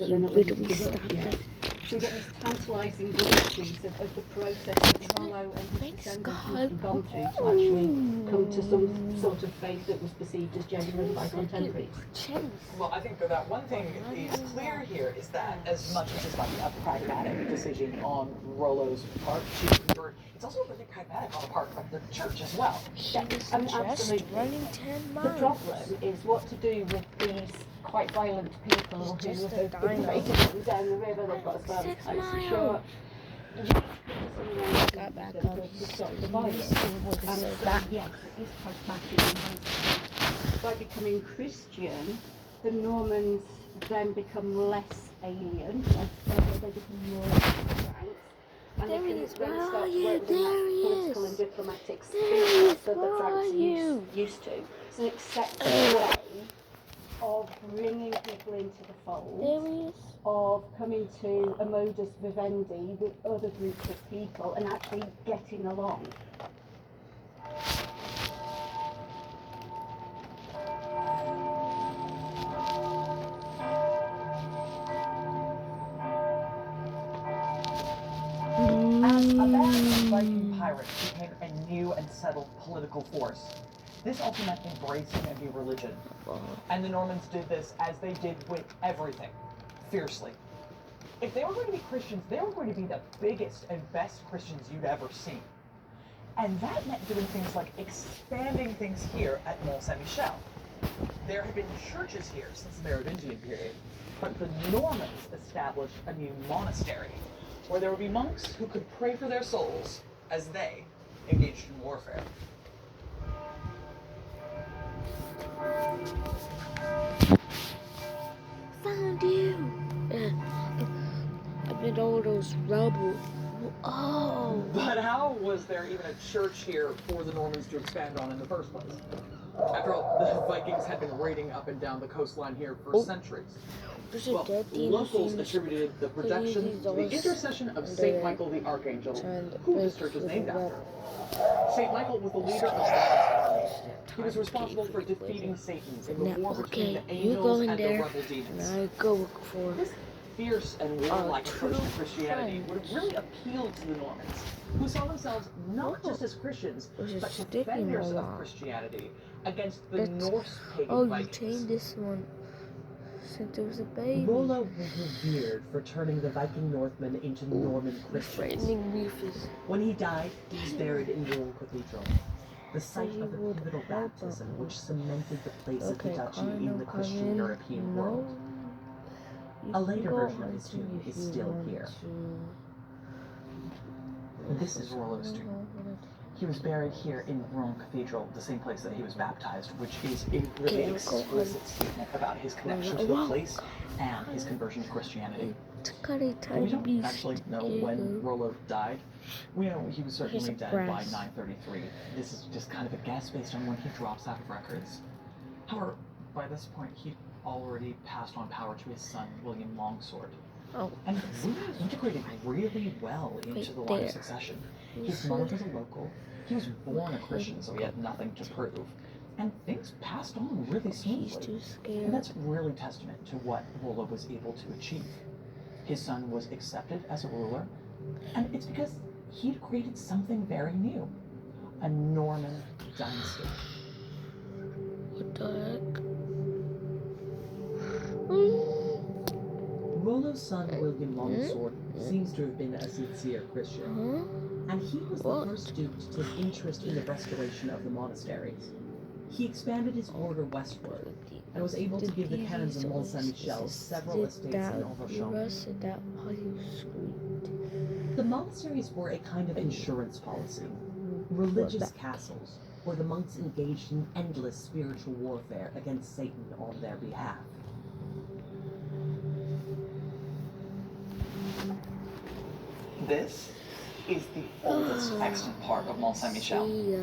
that You they're not ready to literally give up stabbed yet. it. So we get this tantalising glimpses of the process that Rollo and his descendants must have gone through to actually come to some sort of faith that was perceived as genuine by contemporaries. Well, I think that one thing is clear here is that as much as it's like a pragmatic decision on Rollo's part to convert, it's also really pragmatic on the part of the church as well. Yeah, absolutely. Running 10 The miles. problem is what to do with these quite violent people It's who just have a been dino. racing down the river. They've got a fairly 6 close miles. shot. Got back to up. stop the violence. And That yes, it is pragmatic. By becoming Christian, the Normans then become less alien. They become more franks. And There they he can is. then Where start are to you? work within There he that political is. and diplomatic There he is. sphere that the Where Franks are you? used to. It's an accepted way of bringing people into the fold, There he is. of coming to a modus vivendi with other groups of people and actually getting along. As a band of Viking pirates became a new and settled political force, this also meant embracing a new religion. And the Normans did this as they did with everything, fiercely. If they were going to be Christians, they were going to be the biggest and best Christians you'd ever seen. And that meant doing things like expanding things here at Mont Saint-Michel. There had been churches here since the Merovingian period, but the Normans established a new monastery, where there would be monks who could pray for their souls as they engaged in warfare. Found you. Amid all those rubble. Oh. But how was there even a church here for the Normans to expand on in the first place? After all, the Vikings had been raiding up and down the coastline here for centuries. There's a Well, dead locals famous attributed the protection to the intercession of St. Michael the Archangel, who this church is named after. St. Michael was the leader of God's army. He was responsible for defeating Satan in the war between the you go angels in and the there, rebel and demons. I go look for This fierce and warlike approach to true Christianity would have friends. really appealed to the Normans, who saw themselves not just as Christians, There's a but stick in defenders my of lap. Christianity against the That's- Norse pagan Oh, you Vikings. tamed this one since it was a baby. Rollo was revered for turning the Viking Northmen into Norman The Christians. frightening reef is When he died, he was buried in Rouen Cathedral, the site he of the would pivotal help baptism us. which cemented the place of the okay. duchy Connor, in the come Christian in. European No. world. You A can later go version of on his to tomb if is you still want here. to. This is Rollo's tomb. He was buried here in Rouen Cathedral, the same place that he was baptized, which is a really explicit statement about his connection to the place and his conversion to Christianity. We don't actually know when Rollo died. We know he was certainly Here's a dead by brass. 933. This is just kind of a guess based on when he drops out of records. However, by this point, he'd already passed on power to his son, William Longsword. Oh, And really integrated really well into Right the line there. of succession. His mother was a local. He was born a Christian, so he had nothing to prove. And things passed on really he's smoothly. too And scared. that's really testament to what Rollo was able to achieve. His son was accepted as a ruler, and it's because he'd created something very new. A Norman dynasty. What the heck? Rollo's son, William Longsword, seems to have been a sincere Christian, Huh? and he was What? the first duke to take interest in the restoration of the monasteries. He expanded his order westward, and was able to give the canons of Mont Saint-Michel several estates in Auvergne. That while you screamed. The monasteries were a kind of insurance policy, religious castles, where the monks engaged in endless spiritual warfare against Satan on their behalf. This is the oldest extant part of Mont Saint-Michel. See ya.